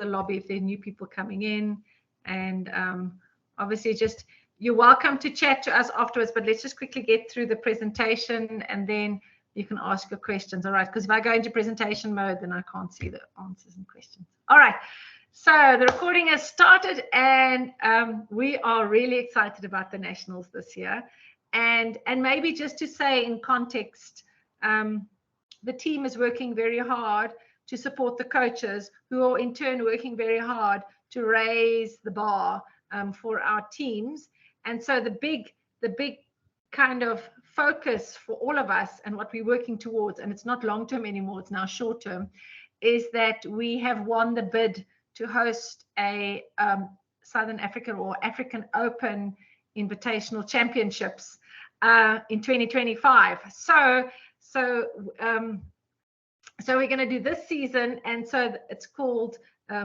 the lobby if there are new people coming in. And obviously, just you're welcome to chat to us afterwards, but let's just quickly get through the presentation and then you can ask your questions. All right, because if I go into presentation mode, then I can't see the answers and questions. All right, so the recording has started, and we are really excited about the Nationals this year. And maybe just to say in context, the team is working very hard to support the coaches, who are in turn working very hard to raise the bar for our teams. And so the big kind of focus for all of us and what we're working towards, and it's not long-term anymore, it's now short-term, is that we have won the bid to host a Southern African or African Open Invitational Championships in 2025. So we're going to do this season, and so it's called.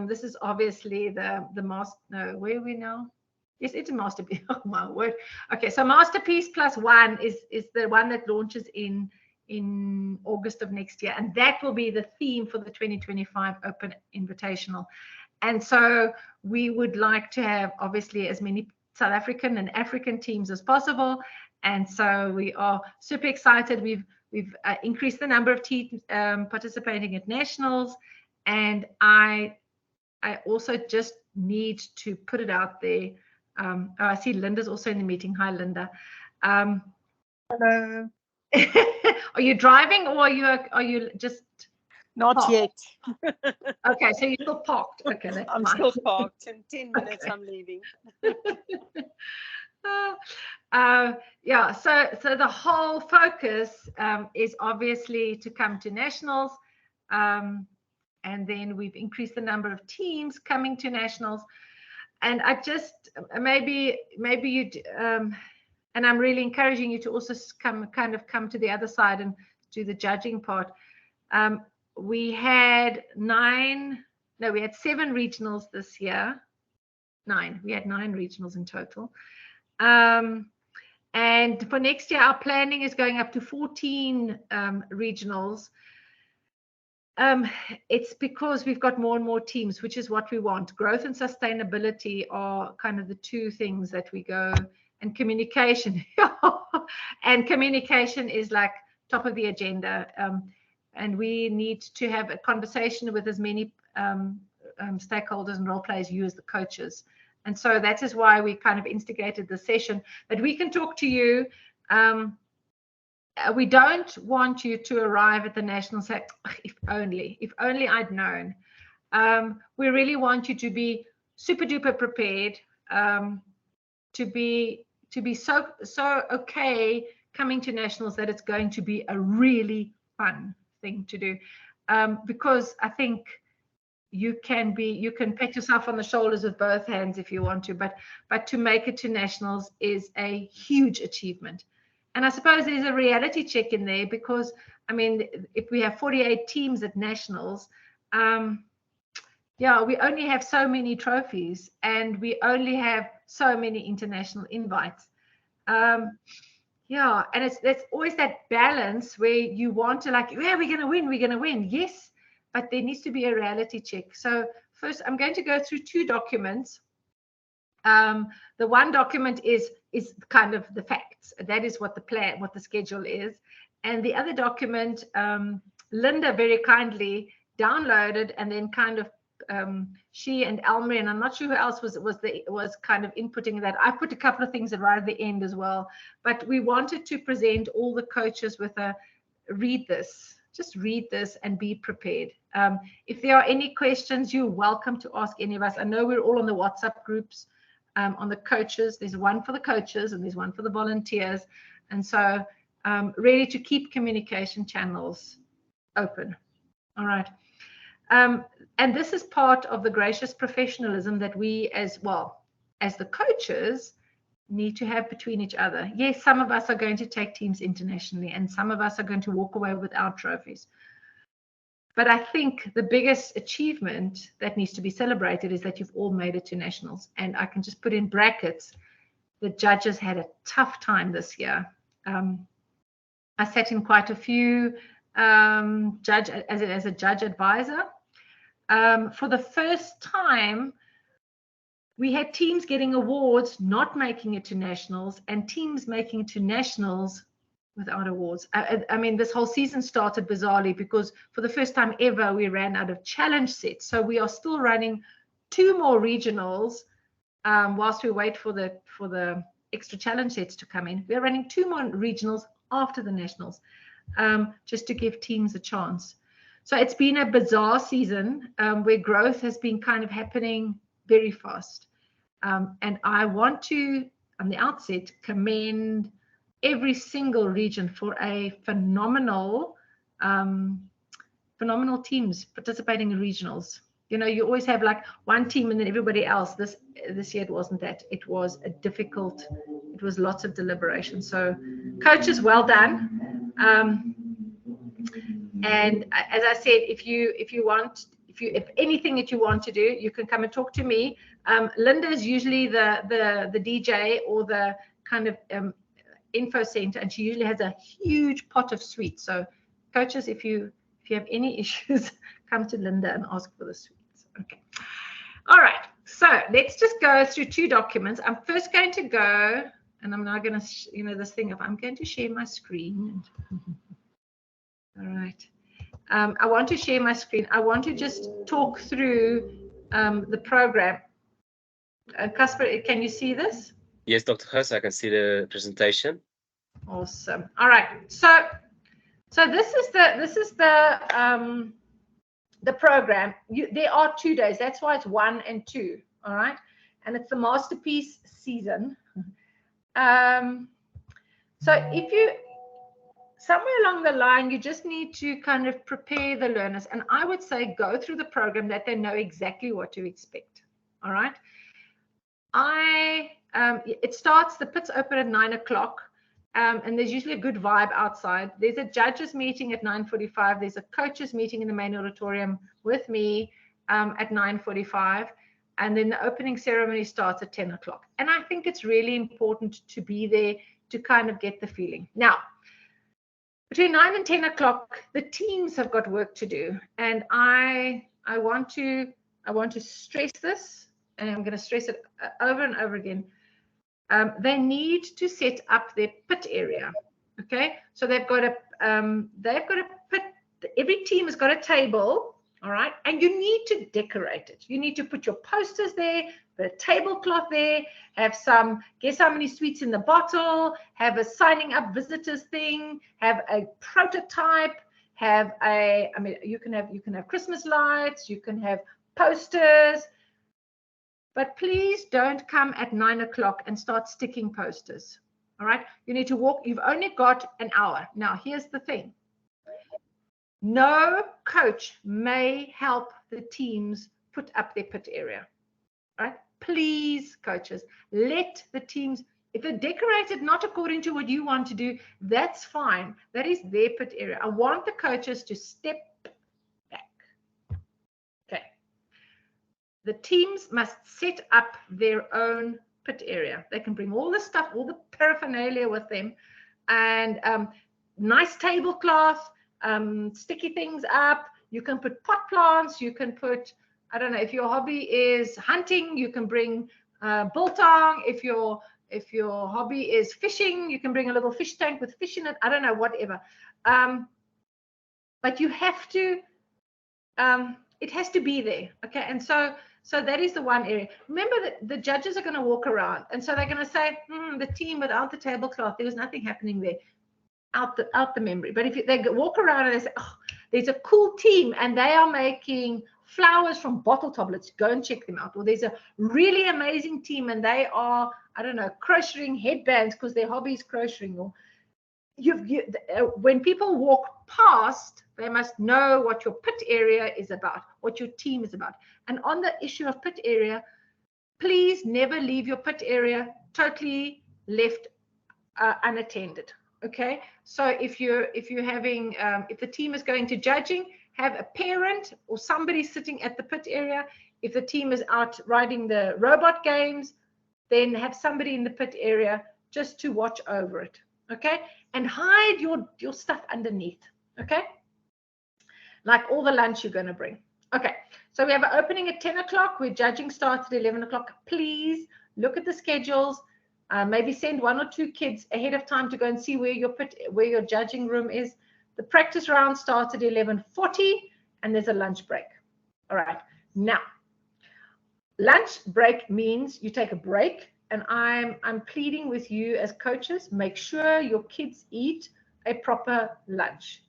This is obviously the master. No, where are we now? Yes, it's a masterpiece. Oh my word. Okay, so Masterpiece Plus One is the one that launches in August of next year, and that will be the theme for the 2025 Open Invitational. And so we would like to have obviously as many South African and African teams as possible, and so we are super excited. We've increased the number of teams participating at nationals, and I also just need to put it out there. Oh, I see Linda's also in the meeting. Hi, Linda. Hello. Are you driving, or are you just not parked? Yet? Okay, so you're still parked. Okay, that's I'm fine. still parked. In 10 minutes, okay. I'm leaving. Yeah, so the whole focus is obviously to come to nationals, and then we've increased the number of teams coming to nationals. And I just maybe you and I'm really encouraging you to also come to the other side and do the judging part. We had 7 regionals this year. We had 9 regionals in total. And for next year, our planning is going up to 14 regionals. It's because we've got more and more teams, which is what we want. Growth and sustainability are kind of the two things that we go, and communication. And communication is like top of the agenda. And we need to have a conversation with as many stakeholders and role players, you as the coaches. And so that is why we kind of instigated the session, that we can talk to you. We don't want you to arrive at the national and say, if only I'd known. We really want you to be super duper prepared, to be so okay coming to nationals that it's going to be a really fun thing to do, because I think you can pat yourself on the shoulders with both hands if you want to, but to make it to nationals is a huge achievement. And I suppose there's a reality check in there, because I mean, if we have 48 teams at nationals, yeah, we only have so many trophies, and we only have so many international invites. Yeah, and there's always that balance where you want to, like, yeah, we're going to win. Yes, but there needs to be a reality check. So first, I'm going to go through 2 documents. The one document is kind of the facts. That is what the plan, what the schedule is. And the other document, Linda very kindly downloaded, and then kind of she and Elmarie, and I'm not sure who else was kind of inputting that. I put a couple of things right at the end as well. But we wanted to present all the coaches with a just read this and be prepared. If there are any questions, you're welcome to ask any of us. I know we're all on the WhatsApp groups. On the coaches, there's one for the coaches and there's one for the volunteers, and so really to keep communication channels open. All right, and this is part of the gracious professionalism that we, as well as the coaches, need to have between each other. Yes, some of us are going to take teams internationally, and some of us are going to walk away without trophies. But I think the biggest achievement that needs to be celebrated is that you've all made it to nationals. And I can just put in brackets, the judges had a tough time this year. I sat in quite a few as a judge advisor. for the first time, we had teams getting awards not making it to nationals and teams making it to nationals without awards. I mean, this whole season started bizarrely because for the first time ever, we ran out of challenge sets. So we are still running 2 more regionals whilst we wait for the extra challenge sets to come in. We're running 2 more regionals after the nationals, just to give teams a chance. So it's been a bizarre season where growth has been kind of happening very fast. And I want to, on the outset, commend every single region for a phenomenal teams participating in regionals. You know, you always have like one team and then everybody else. This year it wasn't that. It was it was lots of deliberation. So coaches, well done. And as I said, if anything that you want to do, you can come and talk to me. Linda is usually the DJ or the kind of info center, and she usually has a huge pot of sweets. So coaches, if you have any issues, come to Linda and ask for the sweets. Okay. All right. So let's just go through 2 documents. I'm first going to go, and I'm now going to, this thing of I'm going to share my screen. All right. I want to share my screen. I want to just talk through the program. Casper, can you see this? Yes, Dr. Huss, I can see the presentation. Awesome. All right. So this is the program. There are 2 days. That's why it's 1 and 2. All right. And it's the masterpiece season. So if you somewhere along the line, you just need to kind of prepare the learners. And I would say go through the program that they know exactly what to expect. All right. It starts, the pits open at 9 o'clock. And there's usually a good vibe outside. There's a judges meeting at 9:45. There's a coaches meeting in the main auditorium with me at 9:45. And then the opening ceremony starts at 10 o'clock. And I think it's really important to be there to kind of get the feeling. Now, between 9 and 10 o'clock, the teams have got work to do. And I want to stress this, and I'm going to stress it over and over again. They need to set up their pit area. Okay, so they've got a pit. Every team has got a table. All right, and you need to decorate it. You need to put your posters there, put a tablecloth there, have some, guess how many sweets in the bottle, have a signing up visitors thing, have a prototype, have a, I mean, you can have Christmas lights, you can have posters. But please don't come at 9 o'clock and start sticking posters. All right. You need to walk. You've only got an hour. Now, here's the thing. No coach may help the teams put up their pit area. All right. Please, coaches, let the teams, if they're decorated not according to what you want to do, that's fine. That is their pit area. I want the coaches to step back. Okay. The teams must set up their own pit area. They can bring all the stuff, all the paraphernalia with them, and nice tablecloth, sticky things up. You can put pot plants. You can put, I don't know, if your hobby is hunting, you can bring biltong. If your hobby is fishing, you can bring a little fish tank with fish in it. I don't know, whatever. But you have to, it has to be there. Okay, and so that is the one area. Remember that the judges are going to walk around, and so they're going to say, the team without the tablecloth, there was nothing happening there, out the memory. But if they walk around and they say, oh, there's a cool team, and they are making flowers from bottle toplets, go and check them out. Or there's a really amazing team, and they are, I don't know, crocheting headbands because their hobby is crocheting. Or when people walk past, they must know what your pit area is about, what your team is about. And on the issue of pit area, please never leave your pit area totally left unattended. Okay, so if the team is going to judging, have a parent or somebody sitting at the pit area. If the team is out riding the robot games, then have somebody in the pit area just to watch over it. Okay, and hide your stuff underneath. Okay, like all the lunch you're going to bring. Okay, so we have an opening at 10 o'clock. We're judging starts at 11 o'clock. Please look at the schedules. Maybe send 1 or 2 kids ahead of time to go and see where your judging room is. The practice round starts at 11:40 and there's a lunch break. All right, now lunch break means you take a break, and I'm pleading with you as coaches, make sure your kids eat a proper lunch.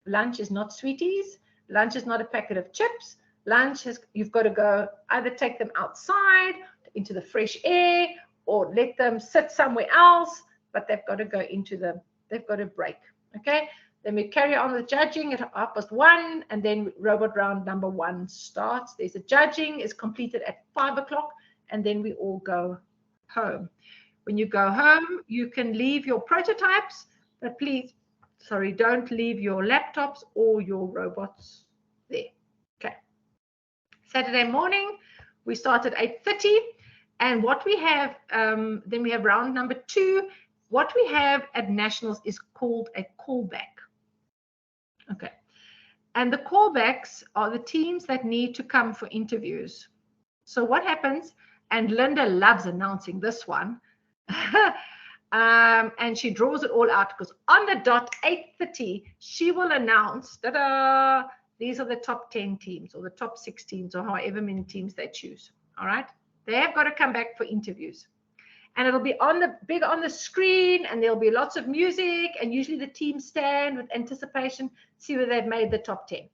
Lunch is not sweeties. Lunch is not a packet of chips. Lunch is, you've got to go either take them outside into the fresh air or let them sit somewhere else, but they've got to go they've got to break. Okay, then we carry on with judging at 1:30, and then robot round number 1 starts. There's a judging is completed at 5 o'clock, and then we all go home. When you go home, you can leave your prototypes, but please, sorry, don't leave your laptops or your robots there. Okay. Saturday morning, we start at 8:30, and what we have, then we have round number 2. What we have at nationals is called a callback. Okay, and the callbacks are the teams that need to come for interviews. So what happens, and Linda loves announcing this one, and she draws it all out, because on the dot 8:30 she will announce that these are the top 10 teams or the top 6 teams or however many teams they choose. All right, they have got to come back for interviews, and it'll be on the screen, and there'll be lots of music, and usually the teams stand with anticipation, see whether they've made the top 10.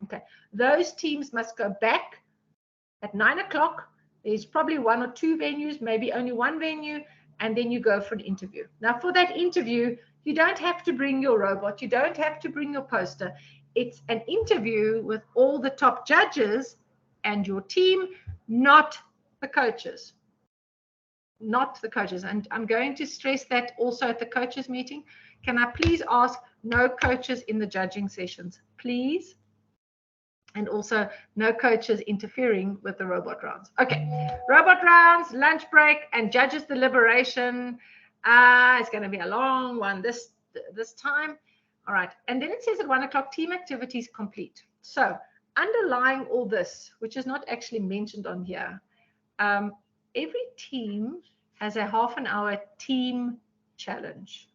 Okay, those teams must go back at 9 o'clock. There's probably 1 or 2 venues, maybe only 1 venue, and then you go for an interview. Now, for that interview, you don't have to bring your robot. You don't have to bring your poster. It's an interview with all the top judges and your team, not the coaches. Not the coaches. And I'm going to stress that also at the coaches meeting. Can I please ask no coaches in the judging sessions, please? And also no coaches interfering with the robot rounds. Okay, robot rounds, lunch break, and judges deliberation. It's going to be a long one this time. All right, and then it says at 1 o'clock, team activities complete. So underlying all this, which is not actually mentioned on here, every team has a half-an-hour team challenge.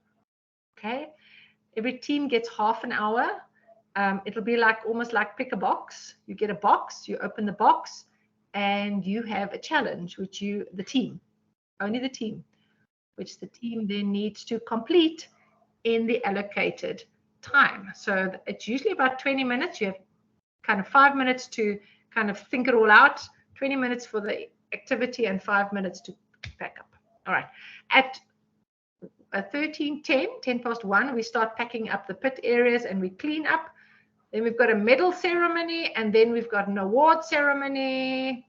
Okay, every team gets half an hour. It'll be almost like pick a box. You get a box, you open the box, and you have a challenge, which the team, which the team then needs to complete in the allocated time. So it's usually about 20 minutes. You have kind of 5 minutes to kind of think it all out, 20 minutes for the activity, and 5 minutes to pack up. All right. At 13:10, 1:10, we start packing up the pit areas and we clean up. Then we've got a medal ceremony, and then we've got an award ceremony.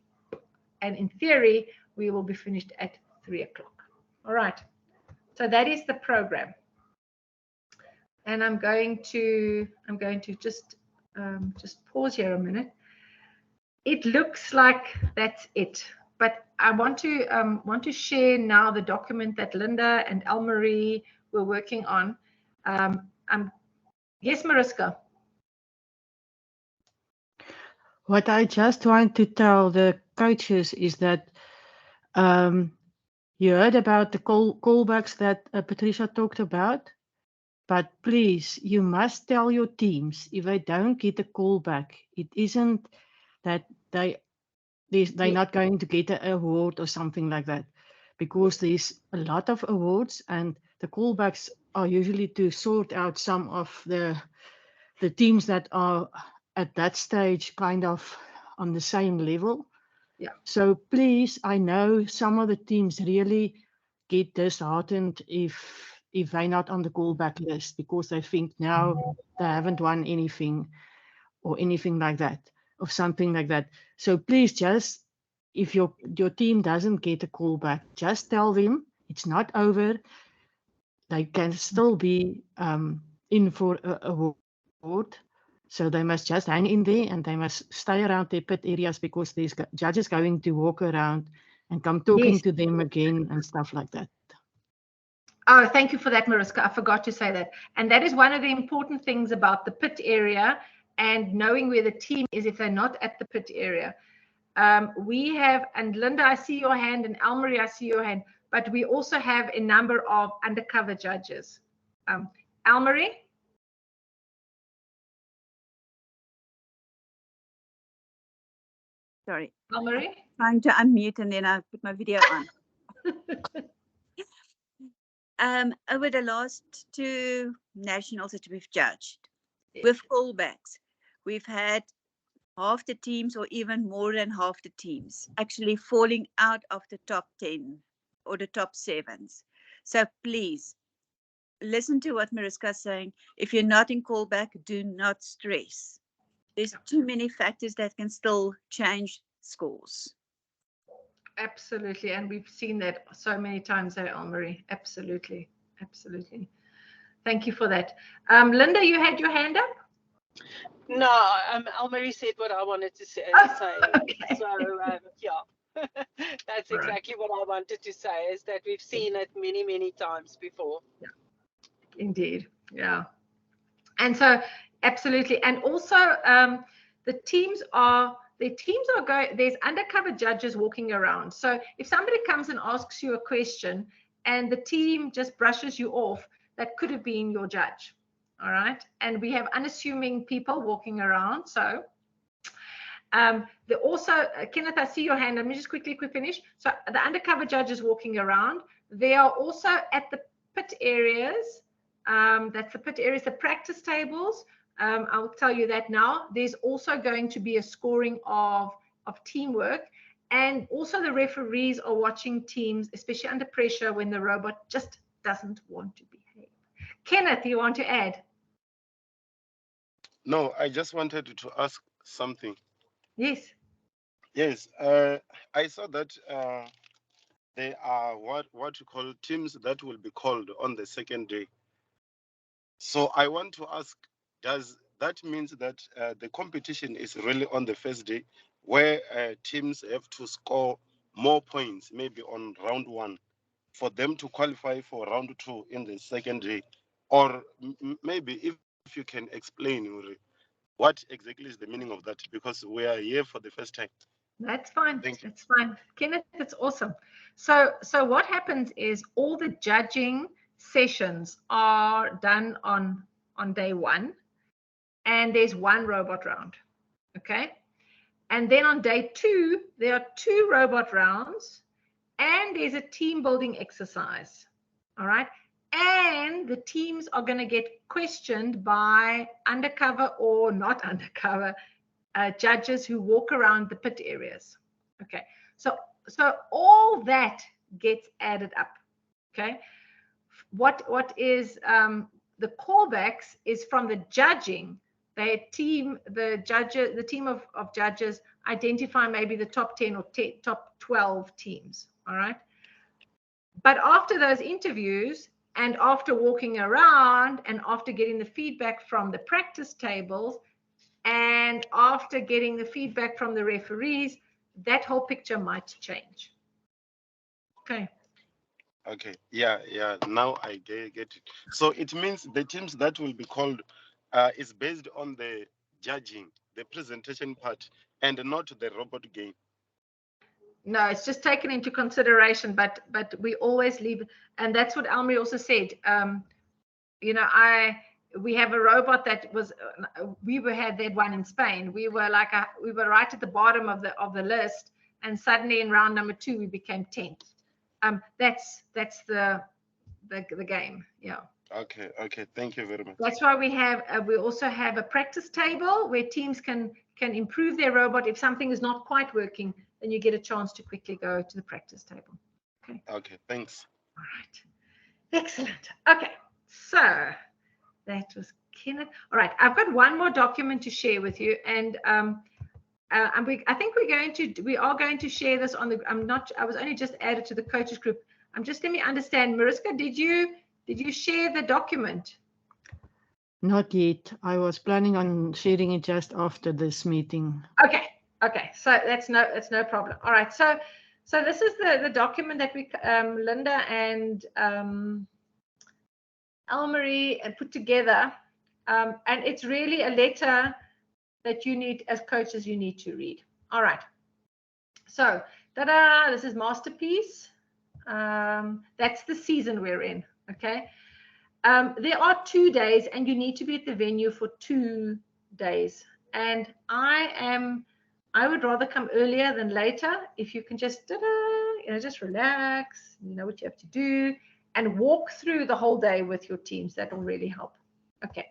And in theory, we will be finished at 3 o'clock. All right. So that is the program. And I'm going to just pause here a minute. It looks like that's it, but I want to share now the document that Linda and Elmarie were working on. Yes, Mariska. What I just want to tell the coaches is that you heard about the callbacks that Patricia talked about, but please, you must tell your teams if they don't get a callback, it isn't that they're not going to get an award or something like that, because there's a lot of awards, and the callbacks are usually to sort out some of the teams that are at that stage kind of on the same level. Yeah. So please, I know some of the teams really get disheartened if they're not on the callback list, because they think now they haven't won anything or anything like that, or something like that. So please, just if your team doesn't get a callback, just tell them it's not over. They can still be in for an award. So they must just hang in there, and they must stay around their pit areas, because there's judges going to walk around and come talking to them again and stuff like that. Oh, thank you for that, Mariska. I forgot to say that. And that is one of the important things about the pit area and knowing where the team is if they're not at the pit area. We have, and Linda, I see your hand, and Elmarie, I see your hand, but we also have a number of undercover judges. Elmarie? Sorry. Elmarie? Trying to unmute and then I put my video on. Over the last 2 nationals that we've judged, with callbacks, we've had half the teams or even more than half the teams actually falling out of the top 10 or the top 7s. So please listen to what Mariska's saying. If you're not in callback, do not stress. There's too many factors that can still change scores. Absolutely, and we've seen that so many times, Elmarie. Absolutely, absolutely. Thank you for that. Linda, you had your hand up? No, Elmarie said what I wanted to say. Okay. So, yeah, that's exactly what I wanted to say, is that we've seen it many, many times before. Yeah. Indeed, yeah. And so, absolutely. And also, the teams are going, there's undercover judges walking around. So if somebody comes and asks you a question and the team just brushes you off, that could have been your judge. All right. And we have unassuming people walking around. So also, Kenneth, I see your hand. Let me just quickly finish. So the undercover judge is walking around. They are also at the pit areas. That's the pit areas, the practice tables. I'll tell you that now. There's also going to be a scoring of teamwork. And also the referees are watching teams, especially under pressure when the robot just doesn't want to behave. Kenneth, you want to add? No, I just wanted to ask something. Yes. Yes, I saw that there are what you call teams that will be called on the second day. So I want to ask, does that mean that the competition is really on the first day, where teams have to score more points, maybe on round 1, for them to qualify for round 2 in the second day? Or maybe if you can explain, Uri, what exactly is the meaning of that? Because we are here for the first time. That's fine. Thank you. That's fine. Kenneth, that's awesome. So what happens is all the judging sessions are done on day 1, and there's 1 robot round. Okay. And then on day 2, there are 2 robot rounds, and there's a team building exercise. All right. And the teams are going to get questioned by undercover or not undercover judges who walk around the pit areas. Okay, so all that gets added up. Okay, what is the callbacks is from the judging. The team of judges identify maybe the top 10 or top 12 teams. All right, but after those interviews and after walking around and after getting the feedback from the practice tables, and after getting the feedback from the referees, that whole picture might change. Okay. Okay. Yeah. Now I get it. So it means the teams that will be called is based on the judging, the presentation part, and not the robot game. No, it's just taken into consideration, but we always leave, and that's what Elmarie also said. You know, we have a robot that was had that one in Spain. We were right at the bottom of the list, and suddenly in round number 2 we became 10th. That's the game. Yeah. Okay. Thank you very much. That's why we also have a practice table where teams can improve their robot. If something is not quite working, then you get a chance to quickly go to the practice table. Okay. Okay. Thanks. All right. Excellent. Okay. So that was Kenneth. All right, I've got one more document to share with you, and I think we are going to share this on the. I was only just added to the coaches group. Let me understand, Mariska, did you share the document? Not yet. I was planning on sharing it just after this meeting. Okay. So that's no problem. All right. So this is the document that we Linda and Elmarie put together, and it's really a letter that you need, as coaches, you need to read. All right. So, ta-da, this is Masterpiece. That's the season we're in, okay? There are 2 days, and you need to be at the venue for 2 days. And I would rather come earlier than later. If you can just, just relax, you know what you have to do, and walk through the whole day with your teams. That will really help. Okay.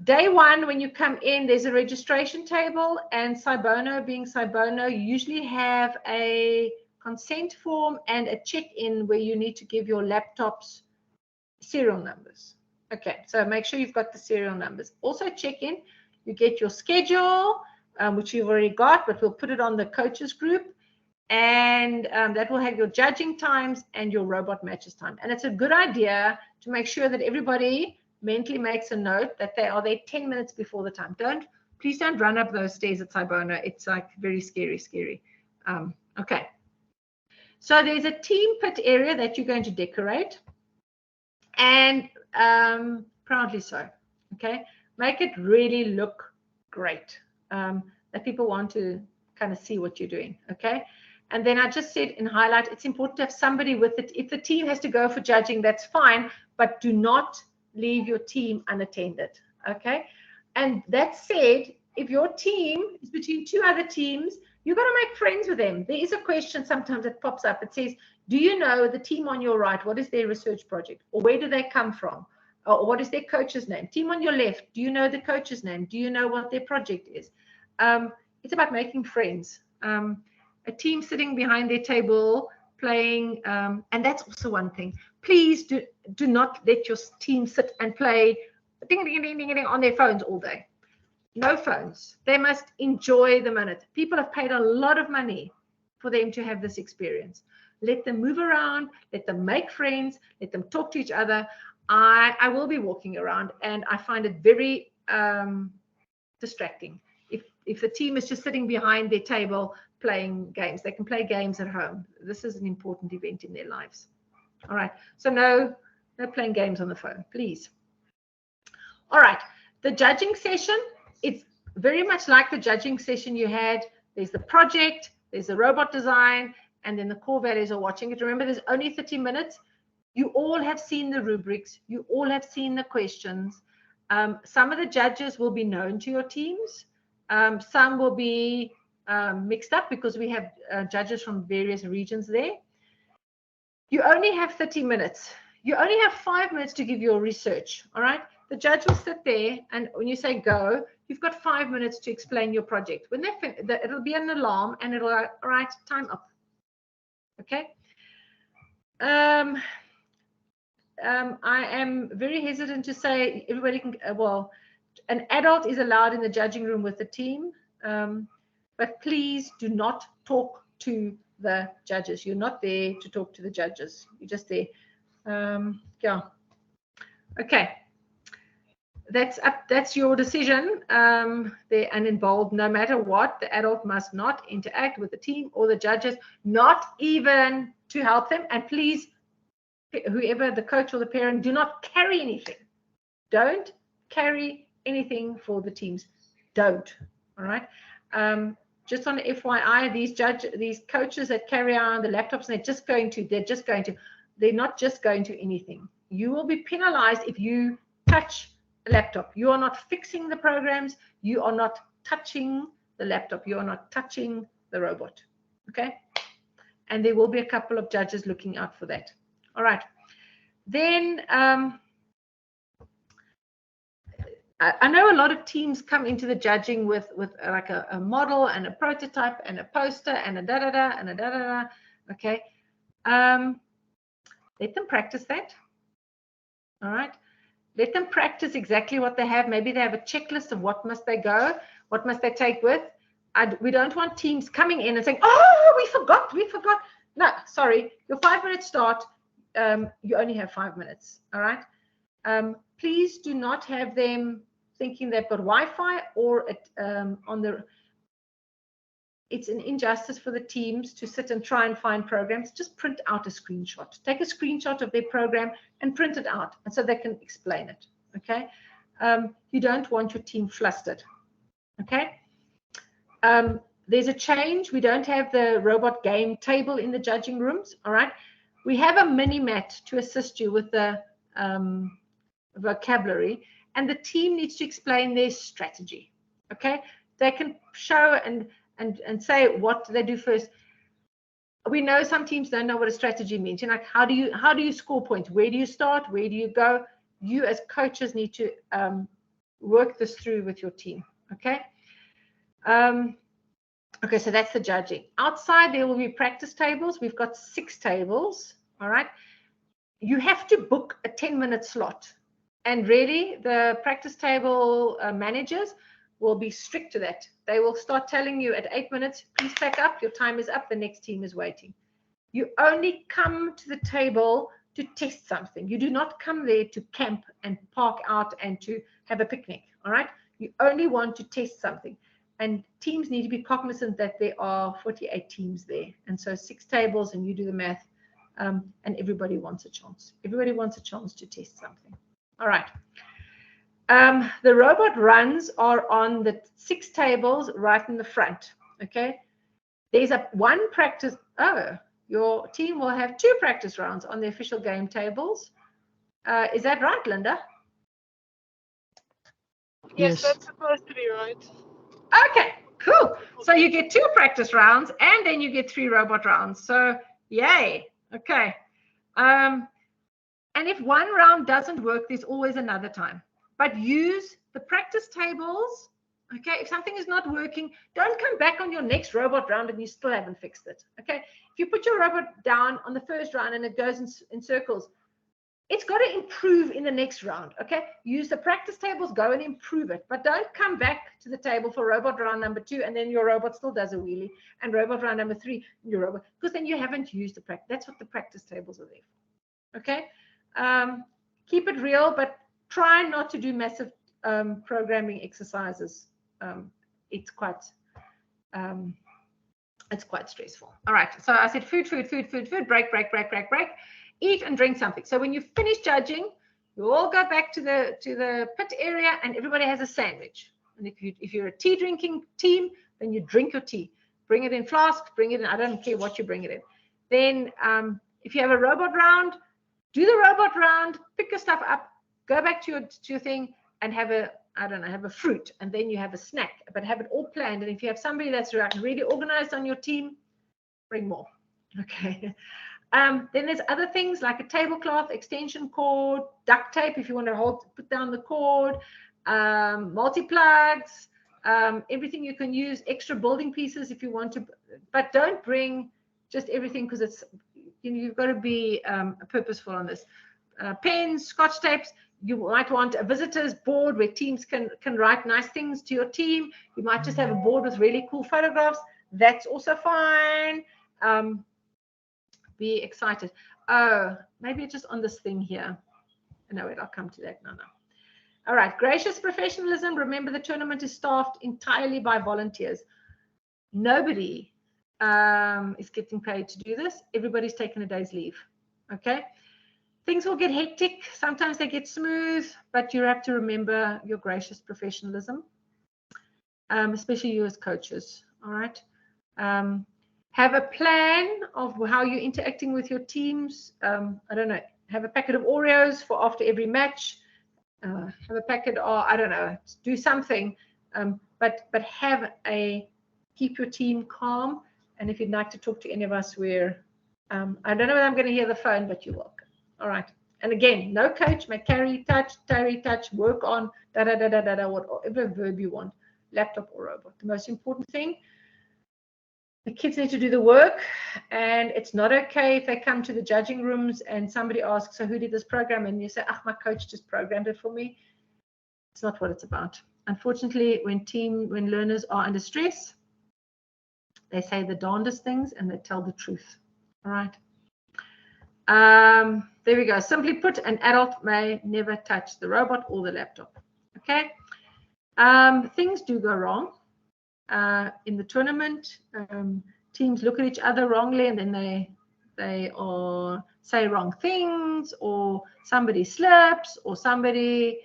Day 1, when you come in, there's a registration table, and Cybono, being Cybono, you usually have a consent form and a check-in where you need to give your laptops serial numbers. Okay, so make sure you've got the serial numbers. Also check in, you get your schedule, which you've already got, but we'll put it on the coaches group, and that will have your judging times and your robot matches time. And it's a good idea to make sure that everybody mentally makes a note that they are there 10 minutes before the time. Please don't run up those stairs at Cybono. It's like very scary. Okay. So there's a team pit area that you're going to decorate, and proudly so. Okay, make it really look great, that people want to kind of see what you're doing. Okay, and then I just said in highlight, it's important to have somebody with it. If the team has to go for judging, that's fine, but do not leave your team unattended. Okay, and that said, if your team is between 2 other teams, you've got to make friends with them. There is a question sometimes that pops up. It says, do you know the team on your right? What is their research project? Or where do they come from? Or what is their coach's name? Team on your left, do you know the coach's name? Do you know what their project is? It's about making friends. A team sitting behind their table playing, and that's also one thing. Please do not let your team sit and play ding, ding, ding, ding, ding on their phones all day. No phones. They must enjoy the minute. People have paid a lot of money for them to have this experience. Let them move around, let them make friends, let them talk to each other. I will be walking around, and I find it very distracting. If the team is just sitting behind their table playing games, they can play games at home. This is an important event in their lives. All right, so no playing games on the phone, please. All right, the judging session, it's very much like the judging session you had. There's the project, there's the robot design, and then the core values are watching it. Remember, there's only 30 minutes. You all have seen the rubrics. You all have seen the questions. Some of the judges will be known to your teams. Some will be mixed up because we have judges from various regions there. You only have 30 minutes. You only have 5 minutes to give your research, all right? The judge will sit there, and when you say go, you've got 5 minutes to explain your project. When they finish, it'll be an alarm, and it'll go, all right, time up. Okay. I am very hesitant to say everybody can, well, an adult is allowed in the judging room with the team, but please do not talk to the judges. You're not there to talk to the judges. You're just there. Yeah. Okay. That's your decision. They're uninvolved no matter what. The adult must not interact with the team or the judges, not even to help them. And please, whoever the coach or the parent, do not carry anything. Don't carry anything for the teams. Don't. All right. Just on the FYI, these coaches that carry around the laptops, they're not just going to anything. You will be penalized if you touch a laptop. You are not fixing the programs. You are not touching the laptop. You are not touching the robot. Okay. And there will be a couple of judges looking out for that. All right. Then I know a lot of teams come into the judging with like a model and a prototype and a poster and a da-da-da and a da-da-da. Okay. Let them practice that. All right. Let them practice exactly what they have. Maybe they have a checklist of what must they go, what must they take with. We don't want teams coming in and saying, oh, we forgot. No, sorry. Your 5 minutes start. You only have 5 minutes. All right. Please do not have them thinking they've got Wi-Fi or it's an injustice for the teams to sit and try and find programs. Just print out a screenshot. Take a screenshot of their program and print it out, and so they can explain it. Okay. You don't want your team flustered. Okay. There's a change. We don't have the robot game table in the judging rooms. All right. We have a mini mat to assist you with the vocabulary, and the team needs to explain their strategy. Okay. They can show and say what they do first. We know some teams don't know what a strategy means. Like, how do you score points? Where do you start? Where do you go? You as coaches need to work this through with your team. Okay. Okay, so that's the judging. Outside, there will be practice tables. We've got 6 tables. All right. You have to book a 10-minute slot. And really, the practice table managers will be strict to that. They will start telling you at 8 minutes, please pack up. Your time is up. The next team is waiting. You only come to the table to test something. You do not come there to camp and park out and to have a picnic. All right. You only want to test something. And teams need to be cognizant that there are 48 teams there. And so 6 tables, and you do the math, and everybody wants a chance. Everybody wants a chance to test something. All right. The robot runs are on the 6 tables right in the front. Okay. There's one practice. Oh, your team will have 2 practice rounds on the official game tables. Is that right, Linda? Yes, that's supposed to be right. Okay, cool. So you get 2 practice rounds, and then you get 3 robot rounds. So yay. Okay. And if one round doesn't work, there's always another time. But use the practice tables. Okay, if something is not working, don't come back on your next robot round and you still haven't fixed it. Okay, if you put your robot down on the first round and it goes in circles, it's got to improve in the next round. Okay, use the practice tables, go and improve it, but don't come back to the table for robot round number 2 and then your robot still does a wheelie, and robot round number 3 your robot, because then you haven't used the practice. That's what the practice tables are there for. Okay, keep it real, but try not to do massive programming exercises. It's quite stressful. All right, so I said food, break, eat and drink something. So when you finish judging, you all go back to the pit area, and everybody has a sandwich. And if you're a tea drinking team, then you drink your tea. Bring it in flasks, bring it in. I don't care what you bring it in. Then if you have a robot round, do the robot round, pick your stuff up, go back to your thing, and have a fruit, and then you have a snack, but have it all planned. And if you have somebody that's really organized on your team, bring more. Okay. Then there's other things like a tablecloth, extension cord, duct tape if you want to put down the cord, multi-plugs, everything you can use, extra building pieces if you want to, but don't bring just everything, because it's, you've got to be purposeful on this. Pens, scotch tapes. You might want a visitors board where teams can write nice things to your team. You might just have a board with really cool photographs. That's also fine. Be excited. Oh, maybe just on this thing here. No, wait, I'll come to that. No. All right. Gracious professionalism. Remember, the tournament is staffed entirely by volunteers. Nobody is getting paid to do this. Everybody's taken a day's leave. Okay. Things will get hectic. Sometimes they get smooth, but you have to remember your gracious professionalism, especially you as coaches. All right. Have a plan of how you're interacting with your teams. I don't know. Have a packet of Oreos for after every match. Have a packet, or I don't know. Do something, but keep your team calm. And if you'd like to talk to any of us, I don't know when I'm going to hear the phone, but you're welcome. All right. And again, no coach may carry, touch, work on, whatever verb you want, laptop or robot. The most important thing, the kids need to do the work, and it's not okay if they come to the judging rooms and somebody asks, so who did this program? And you say, my coach just programmed it for me. It's not what it's about. Unfortunately, when learners are under stress, they say the darndest things and they tell the truth. All right. There we go. Simply put, an adult may never touch the robot or the laptop. Okay. Things do go wrong in the tournament. Teams look at each other wrongly, and then they say wrong things, or somebody slips, or somebody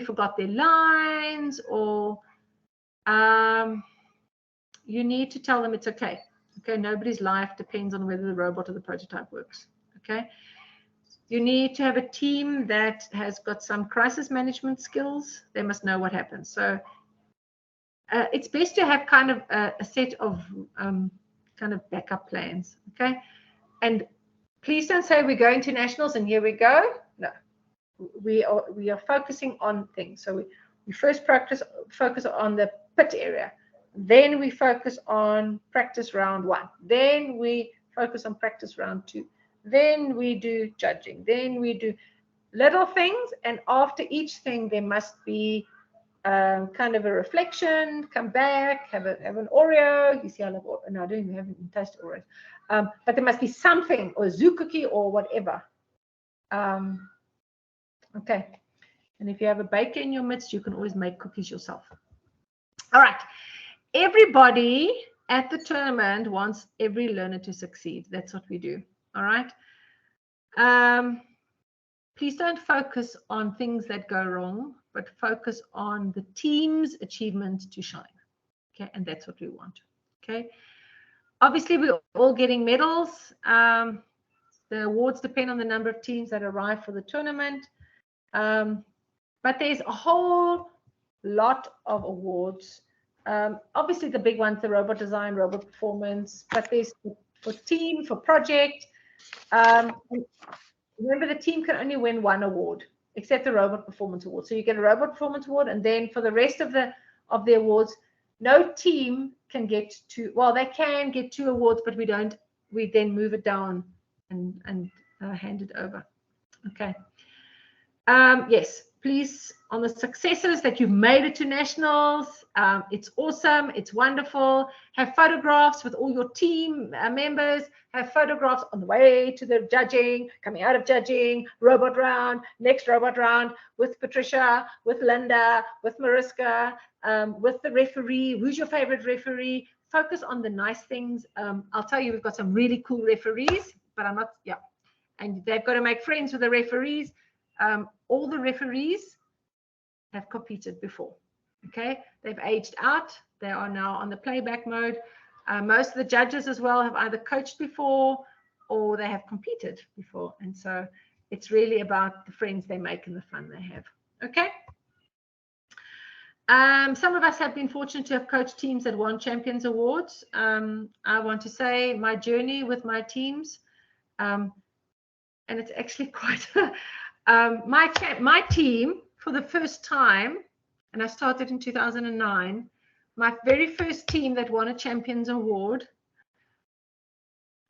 forgot their lines, or You need to tell them it's okay. Okay, nobody's life depends on whether the robot or the prototype works. Okay, you need to have a team that has got some crisis management skills. They must know what happens. So it's best to have kind of a set of kind of backup plans. Okay, and please don't say we're going to nationals and here we go. No, we are focusing on things. So we first focus on the pit area. Then we focus on practice round 1. Then we focus on practice round 2. Then we do judging. Then we do little things. And after each thing, there must be kind of a reflection, come back, have an Oreo. You see, I love Oreo. No, I don't even haven't tasted Oreos. But there must be something, or a zoo cookie or whatever. Okay. And if you have a baker in your midst, you can always make cookies yourself. All right. Everybody at the tournament wants every learner to succeed. That's what we do. All right. Please don't focus on things that go wrong, but focus on the team's achievement to shine. Okay. And that's what we want. Okay. Obviously, we're all getting medals. The awards depend on the number of teams that arrive for the tournament. But there's a whole lot of awards. Obviously, the big ones, the robot design, robot performance, but there's for team, for project. Remember, the team can only win 1 award, except the robot performance award. So you get a robot performance award, and then for the rest of the awards, no team can get 2. Well, they can get 2 awards, but we don't. We then move it down and hand it over. Okay. Yes, please, on the successes that you've made it to nationals, it's awesome, it's wonderful. Have photographs with all your team members, have photographs on the way to the judging, coming out of judging, robot round, next robot round, with Patricia, with Linda, with Mariska, with the referee. Who's your favorite referee? Focus on the nice things. I'll tell you, we've got some really cool referees, but I'm not, yeah. And they've got to make friends with the referees. All the referees have competed before. Okay, they've aged out. They are now on the playback mode. Most of the judges as well have either coached before or they have competed before. And so it's really about the friends they make and the fun they have. Okay. Some of us have been fortunate to have coached teams that won Champions Awards. I want to say my journey with my teams, and it's actually quite my team for the first time, and I started in 2009, my very first team that won a Champions Award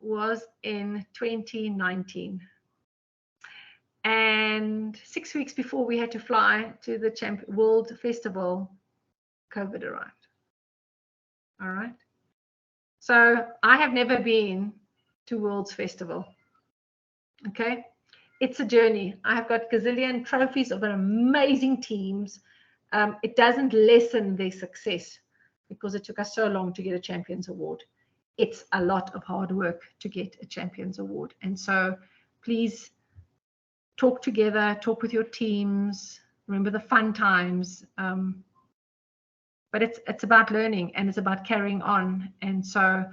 was in 2019. And 6 weeks before we had to fly to the World Festival, COVID arrived. All right. So I have never been to World's Festival. Okay. It's a journey. I have got gazillion trophies of amazing teams. It doesn't lessen their success because it took us so long to get a Champions Award. It's a lot of hard work to get a Champions Award. And so please talk together, talk with your teams, remember the fun times. But it's about learning and it's about carrying on. And so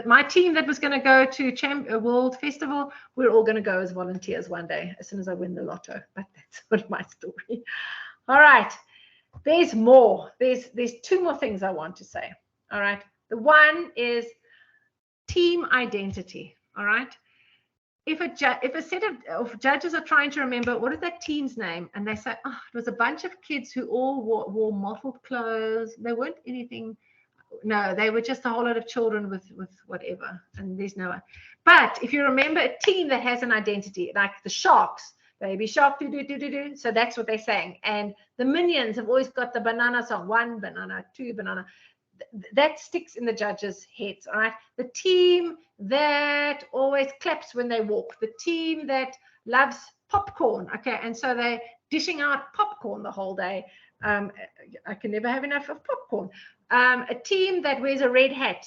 my team that was going to go to World Festival, we're all going to go as volunteers one day as soon as I win the lotto. But that's not my story. All right. There's more. There's 2 more things I want to say. All right. The one is team identity. All right. If a set of judges are trying to remember what is that team's name, and they say, oh, it was a bunch of kids who all wore mottled clothes. They weren't anything. No, they were just a whole lot of children with whatever, and there's no one. But if you remember a team that has an identity, like the Sharks, Baby Shark, do. So that's what they're saying. And the Minions have always got the banana song, 1 banana, 2 banana. That sticks in the judges' heads, all right? The team that always claps when they walk, the team that loves popcorn, okay? And so they're dishing out popcorn the whole day. I can never have enough of popcorn. A team that wears a red hat.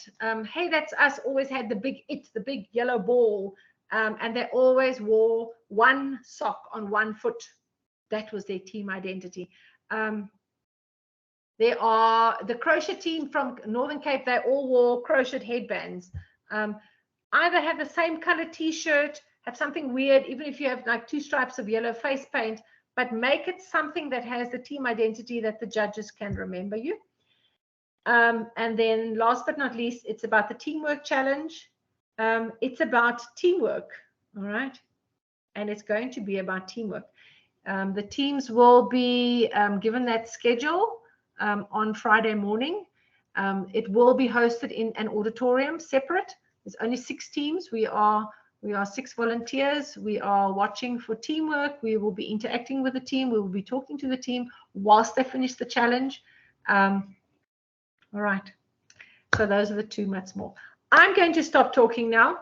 Hey, that's us, always had the big yellow ball, and they always wore 1 sock on 1 foot. That was their team identity. There are the crochet team from Northern Cape. They all wore crochet headbands. Either have the same color T-shirt, have something weird, even if you have like 2 stripes of yellow face paint, but make it something that has the team identity that the judges can remember you. And then last but not least, it's about the teamwork challenge. It's about teamwork, all right? And it's going to be about teamwork. The teams will be given that schedule on Friday morning. It will be hosted in an auditorium separate. There's only 6 teams. We are 6 volunteers. We are watching for teamwork. We will be interacting with the team. We will be talking to the team whilst they finish the challenge. All right. So those are the 2 months more. I'm going to stop talking now,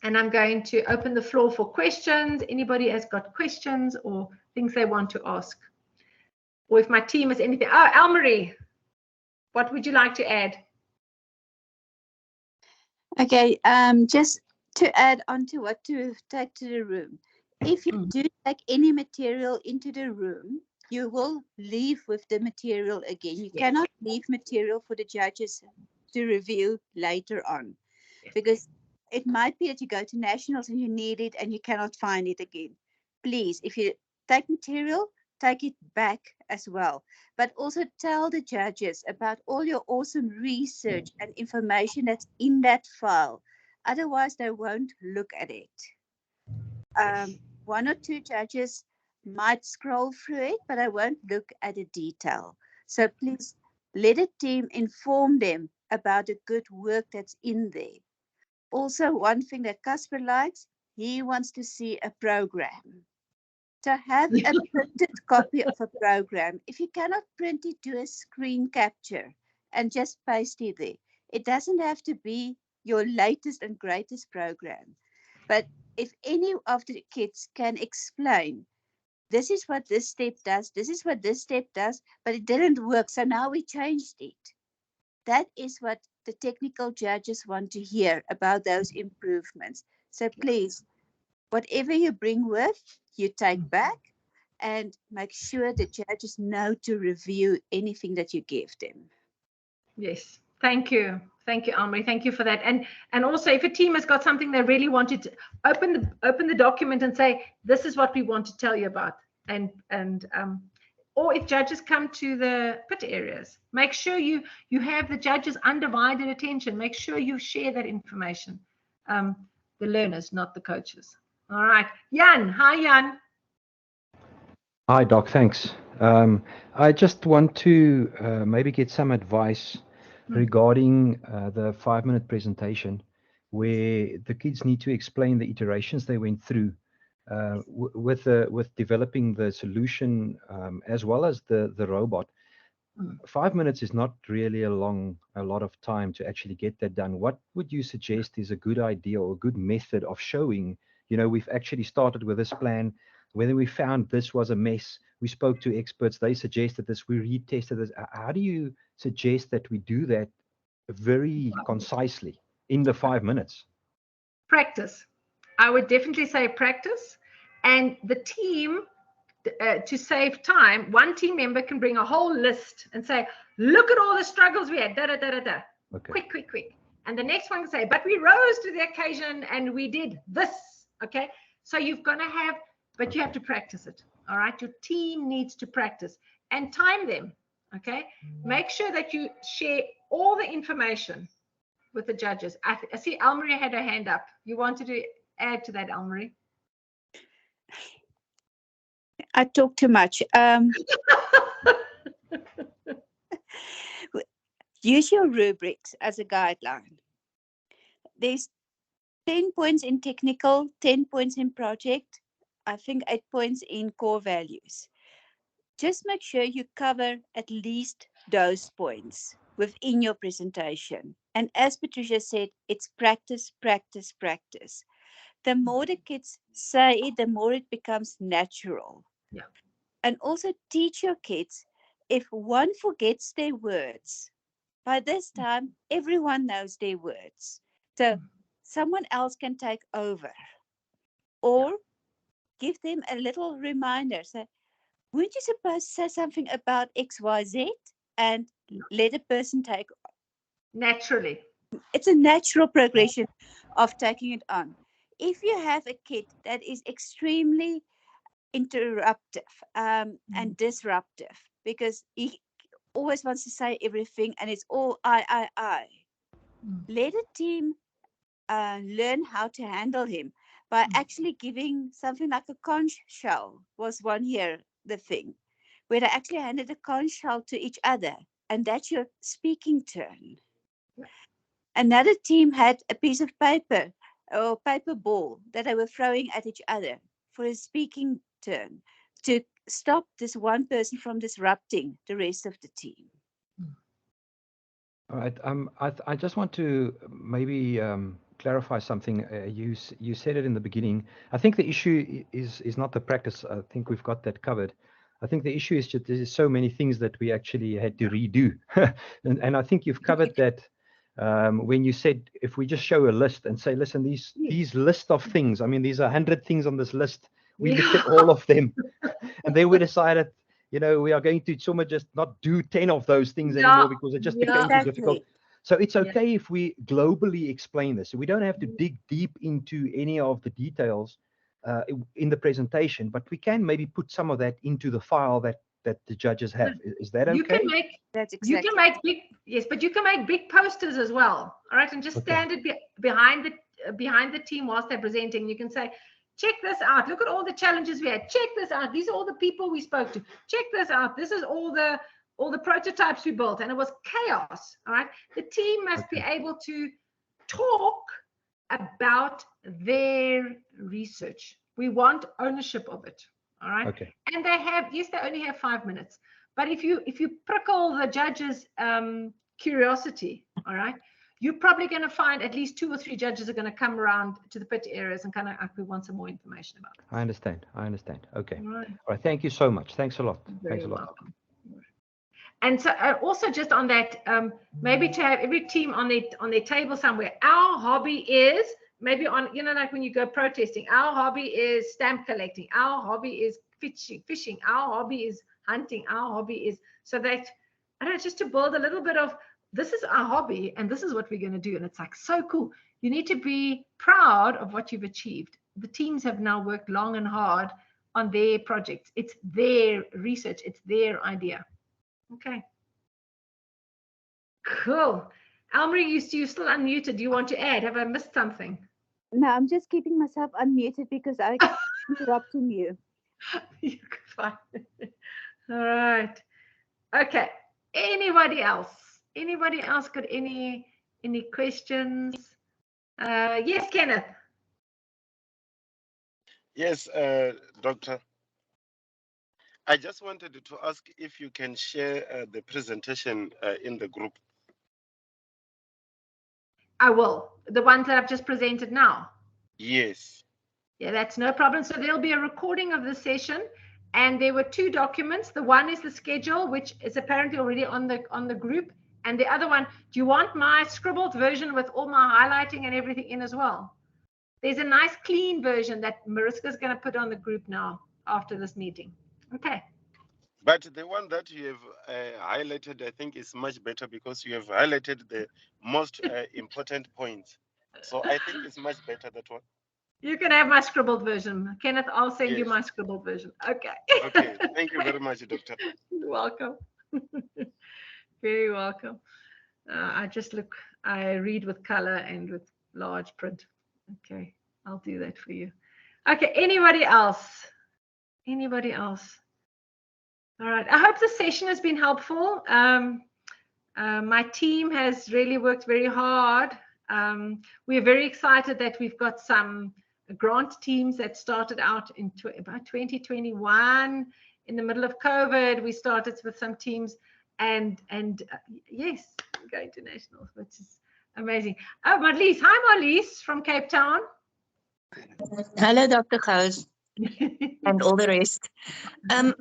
and I'm going to open the floor for questions. Anybody has got questions or things they want to ask? Or if my team has anything. Oh, Elmarie, what would you like to add? Okay, just to add on to what to take to the room. If you do take any material into the room, you will leave with the material again. You cannot leave material for the judges to review later on, because it might be that you go to nationals and you need it and you cannot find it again. Please, if you take material, take it back as well. But also tell the judges about all your awesome research and information that's in that file. Otherwise, they won't look at it. 1 or 2 judges might scroll through it, but I won't look at the detail. So please let a team inform them about the good work that's in there. Also, one thing that Casper likes, he wants to see a program. So have a printed copy of a program. If you cannot print it, do a screen capture and just paste it there. It doesn't have to be your latest and greatest program. But if any of the kids can explain, this is what this step does, this is what this step does, but it didn't work, so now we changed it. That is what the technical judges want to hear about those improvements. So please, whatever you bring with, you take back and make sure the judges know to review anything that you give them. Yes, thank you. Thank you, Elmarie. Thank you for that. And also, if a team has got something they really wanted to open the document and say, this is what we want to tell you about. Or if judges come to the pit areas, make sure you have the judges' undivided attention. Make sure you share that information. The learners, not the coaches. All right. Jan. Hi, Jan. Hi, Doc. Thanks. I just want to maybe get some advice regarding the 5-minute presentation where the kids need to explain the iterations they went through with developing the solution as well as the robot. 5 minutes is not really a lot of time to actually get that done. What would you suggest is a good idea or a good method of showing, we've actually started with this plan, whether we found this was a mess, we spoke to experts, they suggested this, we retested this. How do you suggest that we do that very concisely in the 5 minutes? Practice. I would definitely say practice. And the team, to save time, one team member can bring a whole list and say, look at all the struggles we had, da-da-da-da-da. Okay. Quick. And the next one can say, but we rose to the occasion and we did this. Okay. So you've got to have, but you have to practice it. All right. Your team needs to practice and time them. Okay. Make sure that you share all the information with the judges. I see Elmarie had her hand up. You wanted to add to that, Elmarie? I talk too much. Use your rubrics as a guideline. There's 10 points in technical, 10 points in project, I think 8 points in core values. Just make sure you cover at least those points within your presentation. And as Patricia said, it's practice, practice, practice. The more the kids say it, the more it becomes natural. Yeah. And also teach your kids, if one forgets their words, by this time, everyone knows their words. So someone else can take over. Or give them a little reminder. Say, weren't you supposed to say something about XYZ? and let a person take. Naturally. It's a natural progression of taking it on. If you have a kid that is extremely interruptive and disruptive, because he always wants to say everything and it's all I. Let a team learn how to handle him by actually giving something like a conch shell. Was one year the thing where they actually handed a conch shell to each other, and that's your speaking turn. Another team had a piece of paper or paper ball that they were throwing at each other for a speaking turn to stop this one person from disrupting the rest of the team. All right. I just want to maybe clarify something. You said it in the beginning. I think the issue is not the practice. I think we've got that covered. I think the issue is just there's so many things that we actually had to redo, and I think you've covered that when you said if we just show a list and say, listen, these list of things. I mean, these are 100 things on this list. We looked at all of them, and then we decided, you know, we are going to just not do 10 of those things anymore because it just became too difficult. So it's okay if we globally explain this. So we don't have to dig deep into any of the details in the presentation, but we can maybe put some of that into the file that the judges have. Is that okay? You can make you can make big but you can make big posters as well. All right, and just stand it behind the team whilst they're presenting. You can say, check this out. Look at all the challenges we had. Check this out. These are all the people we spoke to. Check this out. This is all the prototypes we built, and it was chaos. All right. The team must be able to talk about their research. We want ownership of it. All right. Okay. And they only have 5 minutes. But if you prickle the judges' curiosity, all right, you're probably going to find at least 2 or 3 judges are going to come around to the pit areas and kind of we want some more information about it. I understand. Okay. All right. All right. Thank you so much. Thanks a lot. Thanks a lot. Welcome. And so also just on that, maybe to have every team on their table somewhere. Our hobby is maybe on, you know, like when you go protesting, our hobby is stamp collecting. Our hobby is fishing. Our hobby is hunting. Our hobby is, so that, I don't know, just to build a little bit of, this is our hobby and this is what we're going to do. And it's like so cool. You need to be proud of what you've achieved. The teams have now worked long and hard on their projects. It's their research. It's their idea. Okay. Cool. Elmarie, you still unmuted. Do you want to add? Have I missed something? No, I'm just keeping myself unmuted because I keep interrupting you. You're fine. All right. Okay. Anybody else? Anybody else got any questions? Yes, Kenneth. Yes, Doctor. I just wanted to ask if you can share the presentation in the group. I will. The ones that I've just presented now. Yes. Yeah, that's no problem. So there'll be a recording of the session, and there were 2 documents. The one is the schedule, which is apparently already on the group, and the other one. Do you want my scribbled version with all my highlighting and everything in as well? There's a nice clean version that Mariska's going to put on the group now after this meeting. Okay. But the one that you have highlighted, I think, is much better because you have highlighted the most important points. So I think it's much better, that one. You can have my scribbled version. Kenneth, I'll send you my scribbled version. Okay. Okay. Thank you very much, Doctor. You're welcome. Very welcome. I read with color and with large print. Okay. I'll do that for you. Okay. Anybody else? Anybody else? All right. I hope the session has been helpful. My team has really worked very hard. We're very excited that we've got some grant teams that started out in about 2021. In the middle of COVID, we started with some teams, and yes, we're going to nationals, which is amazing. Oh, Marlies. Hi, Marlies from Cape Town. Hello, Dr. Gous. And all the rest.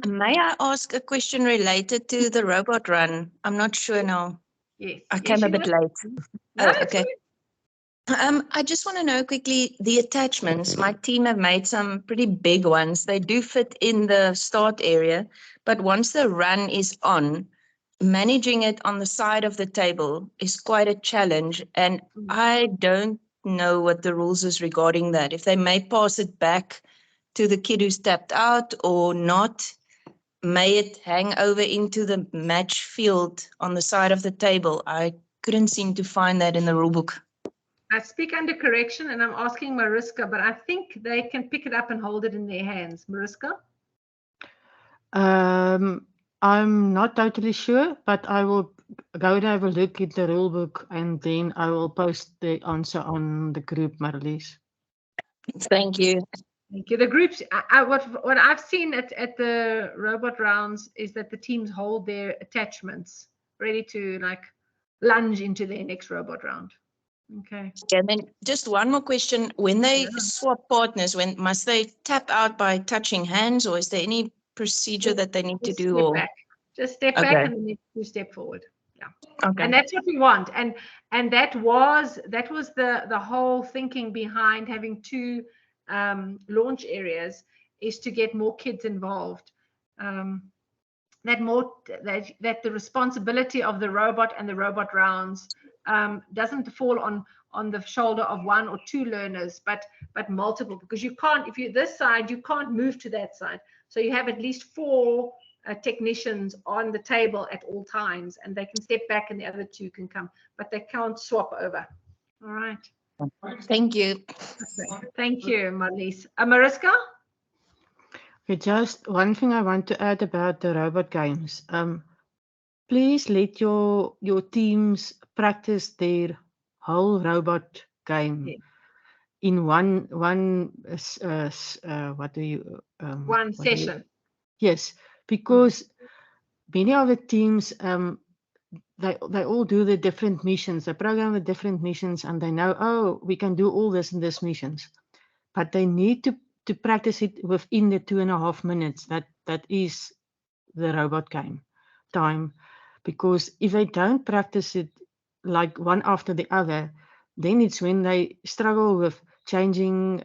May I ask a question related to the robot run? I'm not sure now. Yes. I came a bit late. No, okay. I just want to know quickly the attachments. My team have made some pretty big ones. They do fit in the start area, but once the run is on, managing it on the side of the table is quite a challenge, and I don't know what the rules is regarding that. If they may pass it back to the kid who's tapped out or not, may it hang over into the match field on the side of the table. I couldn't seem to find that in the rule book. I speak under correction, and I'm asking Mariska, but I think they can pick it up and hold it in their hands. Mariska? I'm not totally sure, but I will go and have a look at the rule book, and then I will post the answer on the group, Marlies. Thank you. Thank you. The groups, what I've seen at the robot rounds is that the teams hold their attachments ready to like lunge into their next robot round. Okay. And then just one more question. When they swap partners, when must they tap out by touching hands, or is there any procedure that they need to do? Step Or back. Just step back and then you step forward. Yeah. Okay. And that's what we want. And that was the whole thinking behind having two launch areas, is to get more kids involved. That the responsibility of the robot and the robot rounds doesn't fall on the shoulder of one or two learners, but multiple, because you can't, if you're this side, you can't move to that side. So you have at least 4 technicians on the table at all times, and they can step back and the other 2 can come, but they can't swap over. All right. Thank you. Okay. Thank you, Marlies. Mariska? Okay, just one thing I want to add about the robot games. Please let your teams practice their whole robot game in one session. Yes, because many of the teams they all do the different missions. They program the different missions, and they know, oh, we can do all this in this missions, but they need to practice it within the 2.5 minutes. That is the robot game time, because if they don't practice it like one after the other, then it's when they struggle with changing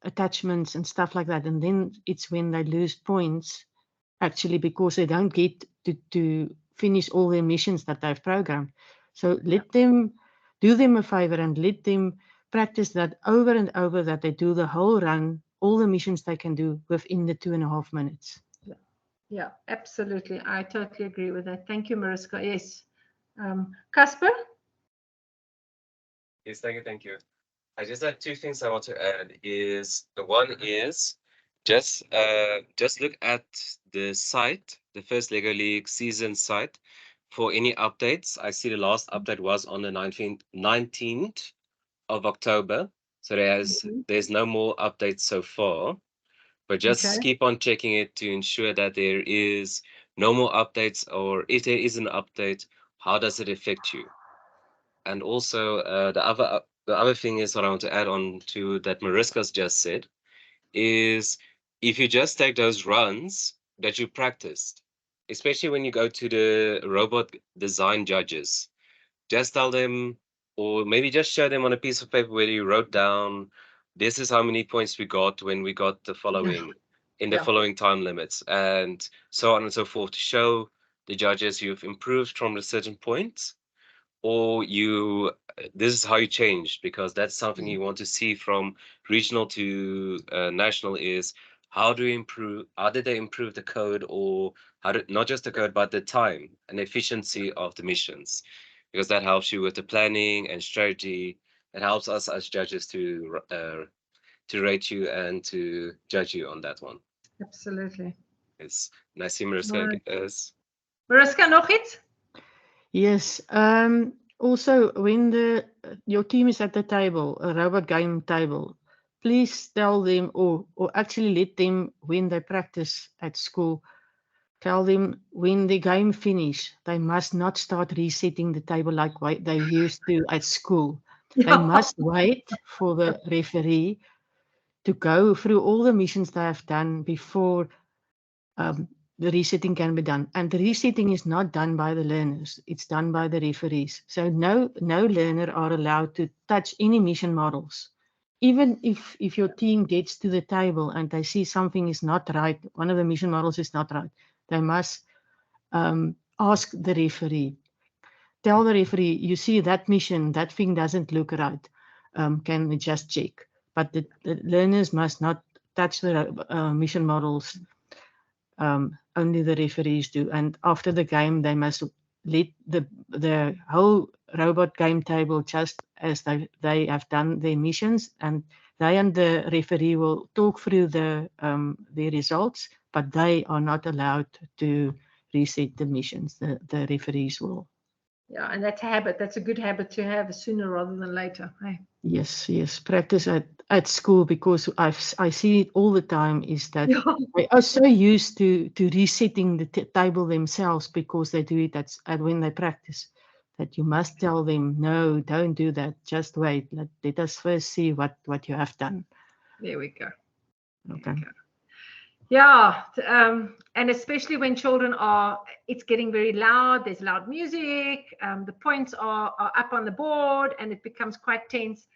attachments and stuff like that, and then it's when they lose points, actually, because they don't get to finish all their missions that they've programmed. So let them, do them a favor and let them practice that over and over, that they do the whole run, all the missions they can do within the 2.5 minutes. Yeah, absolutely. I totally agree with that. Thank you, Mariska. Yes. Casper? Yes, thank you. I just had 2 things I want to add. Is the one is just look at the site, the first Lego League season site, for any updates. I see the last update was on the 19th of October. So there's no more updates so far. But just keep on checking it to ensure that there is no more updates, or if there is an update, how does it affect you? And also the other thing is what I want to add on to that Mariska's just said is, if you just take those runs that you practiced, especially when you go to the robot design judges, just tell them, or maybe just show them on a piece of paper where you wrote down, this is how many points we got when we got the following in the following time limits, and so on and so forth, to show the judges you've improved from a certain point, or this is how you changed, because that's something you want to see from regional to national, is how did they improve the code, or not just the code, but the time and efficiency of the missions, because that helps you with the planning and strategy. It helps us as judges to rate you and to judge you on that one. Absolutely. It's nice, Mariska. Mariska, nog iets? Yes. Also, when your team is at the table, a robot game table, please tell them, or actually let them, when they practice at school, tell them when the game finish, they must not start resetting the table like they used to at school. They must wait for the referee to go through all the missions they have done before the resetting can be done. And the resetting is not done by the learners, it's done by the referees. So no learner are allowed to touch any mission models. Even if your team gets to the table and they see something is not right, one of the mission models is not right, they must ask the referee. Tell the referee, you see that mission, that thing doesn't look right. Can we just check? But the learners must not touch the mission models. Only the referees do. And after the game, they must let the whole robot game table just as they have done their missions, and they and the referee will talk through the results, but they are not allowed to reset the missions. The referees will. Yeah, and that's a habit. That's a good habit to have sooner rather than later. Hey? Yes, yes. Practice at school, because I see it all the time, is that they are so used to resetting the table themselves, because they do it at when they practice, that you must tell them, no, don't do that. Just wait. Let us first see what you have done. There we go. Okay. Yeah, and especially when children it's getting very loud, there's loud music, the points are up on the board, and it becomes quite tense.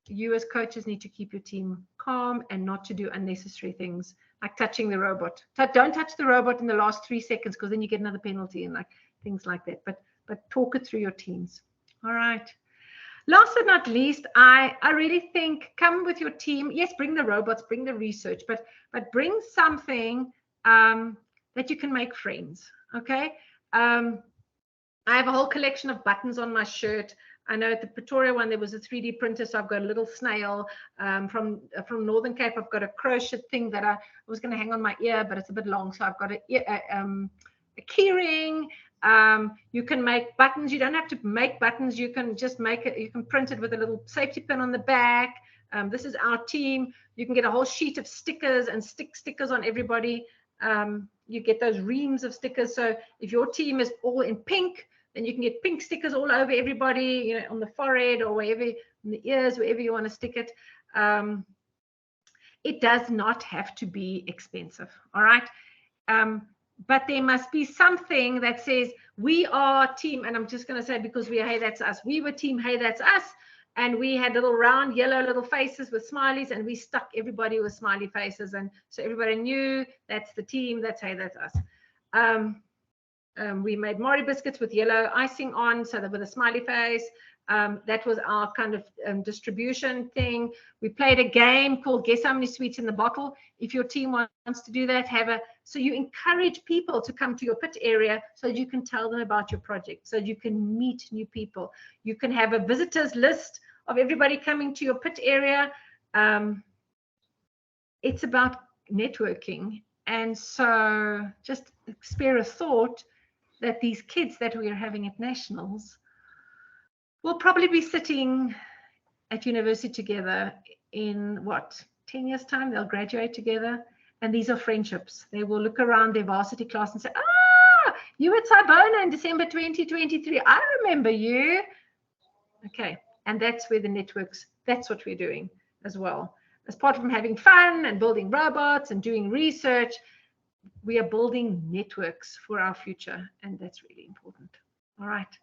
You as coaches need to keep your team calm and not to do unnecessary things like touching the robot. Don't touch the robot in the last 3 seconds, because then you get another penalty and like things like that. But talk it through your teams. All right. Last but not least, I really think come with your team. Yes, bring the robots, bring the research, but bring something that you can make friends. Okay. I have a whole collection of buttons on my shirt. I know at the Pretoria one there was a 3D printer, so I've got a little snail. From Northern Cape, I've got a crochet thing that I was going to hang on my ear, but it's a bit long, so I've got a key ring. You can make buttons. You don't have to make buttons. You can just make it. You can print it with a little safety pin on the back. This is our team. You can get a whole sheet of stickers and stick stickers on everybody. You get those reams of stickers. So if your team is all in pink, then you can get pink stickers all over everybody, you know, on the forehead or wherever, in the ears, wherever you want to stick it. It does not have to be expensive. All right. But there must be something that says we are team, and I'm just going to say, because we are Hey That's Us, we were team Hey That's Us, and we had little round yellow little faces with smileys, and we stuck everybody with smiley faces, and so everybody knew that's the team, that's Hey That's Us. We made Mori biscuits with yellow icing on, so that with a smiley face. That was our kind of distribution thing. We played a game called Guess How Many Sweets in the Bottle. If your team wants to do that, so you encourage people to come to your pit area so you can tell them about your project, so you can meet new people. You can have a visitors list of everybody coming to your pit area. It's about networking. And so just spare a thought that these kids that we are having at nationals will probably be sitting at university together in 10 years time. They'll graduate together, and these are friendships. They will look around their varsity class and say, you were at Sibona in December 2023, I remember you. Okay, and that's where the networks, that's what we're doing as well. As part of having fun and building robots and doing research, we are building networks for our future, and that's really important. All right.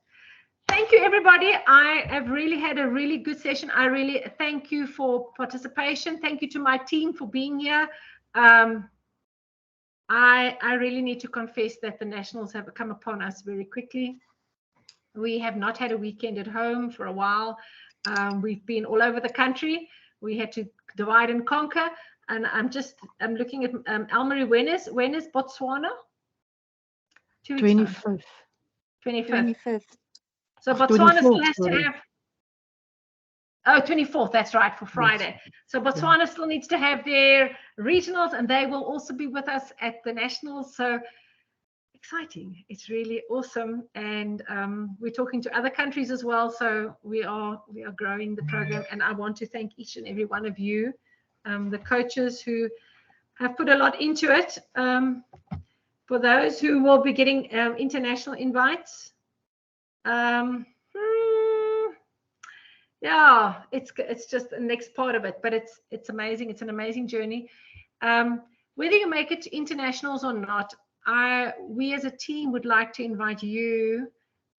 Thank you, everybody. I have really had a really good session. I really thank you for participation. Thank you to my team for being here. I really need to confess that the nationals have come upon us very quickly. We have not had a weekend at home for a while. We've been all over the country. We had to divide and conquer. And I'm looking at Elmarie, when is Botswana? 2 weeks 25th. 25th. So Botswana still 24th, has to sorry. have 24th, that's right, for Friday. Yes. So Botswana still needs to have their regionals, and they will also be with us at the nationals. So exciting. It's really awesome. And we're talking to other countries as well. So we are growing the program, and I want to thank each and every one of you, the coaches who have put a lot into it. For those who will be getting international invites, yeah, it's just the next part of it, but it's amazing. It's an amazing journey. Whether you make it to internationals or not, we as a team would like to invite you.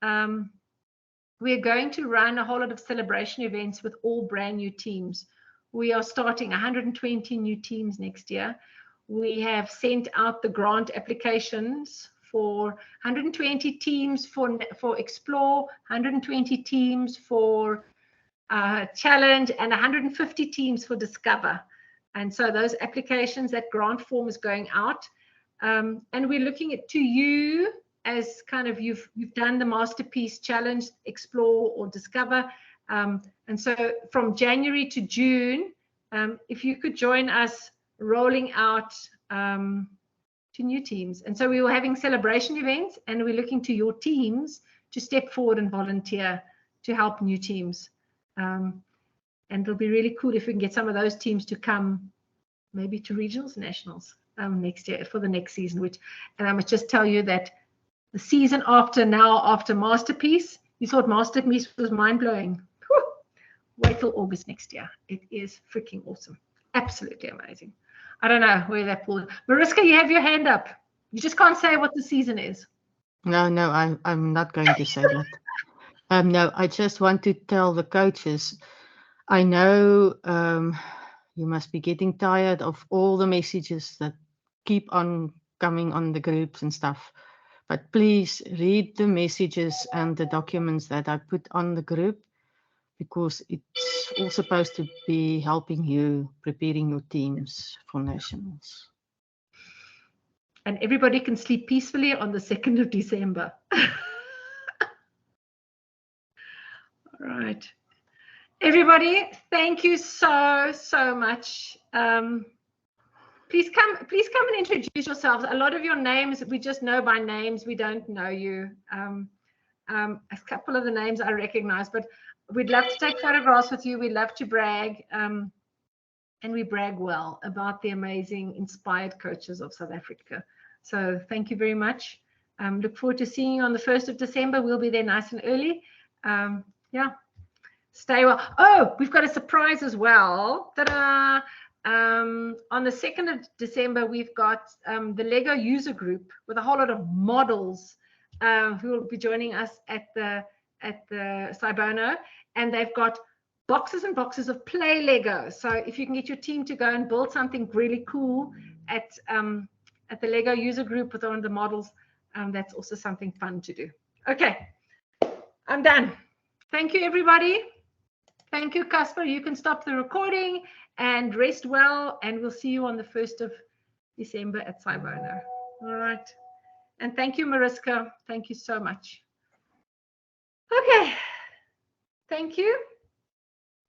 We're going to run a whole lot of celebration events with all brand new teams. We are starting 120 new teams next year. We have sent out the grant applications for 120 teams for Explore, 120 teams for Challenge, and 150 teams for Discover. And so those applications, that grant form is going out. And we're looking to you as kind of you've done the Masterpiece Challenge, Explore or Discover. And so from January to June, if you could join us rolling out to new teams. And so we were having celebration events, and we're looking to your teams to step forward and volunteer to help new teams. And it'll be really cool if we can get some of those teams to come maybe to regionals, nationals next year for the next season. And I must just tell you that the season after Masterpiece, you thought Masterpiece was mind-blowing. Wait till August next year. It is freaking awesome. Absolutely amazing. I don't know where that falls. Mariska, you have your hand up. You just can't say what the season is. No, I'm not going to say that. No, I just want to tell the coaches, I know you must be getting tired of all the messages that keep on coming on the groups and stuff. But please read the messages and the documents that I put on the group, because it's all supposed to be helping you preparing your teams for nationals. And everybody can sleep peacefully on the 2nd of December. All right. Everybody, thank you so much. Please come and introduce yourselves. A lot of your names we just know by names. We don't know you. A couple of the names I recognize, but we'd love to take photographs with you. We'd love to brag, and we brag well about the amazing, inspired coaches of South Africa. So thank you very much. Look forward to seeing you on the 1st of December. We'll be there nice and early. Yeah, stay well. Oh, we've got a surprise as well. Ta-da! On the 2nd of December, we've got the Lego user group with a whole lot of models who will be joining us at the Cybono, and they've got boxes and boxes of play Lego. So if you can get your team to go and build something really cool at the Lego user group with one of the models, that's also something fun to do. Okay, I'm done. Thank you, everybody. Thank you, Casper. You can stop the recording and rest well, and we'll see you on the 1st of December at Cybono. All right. And thank you, Mariska. Thank you so much. Okay. Thank you.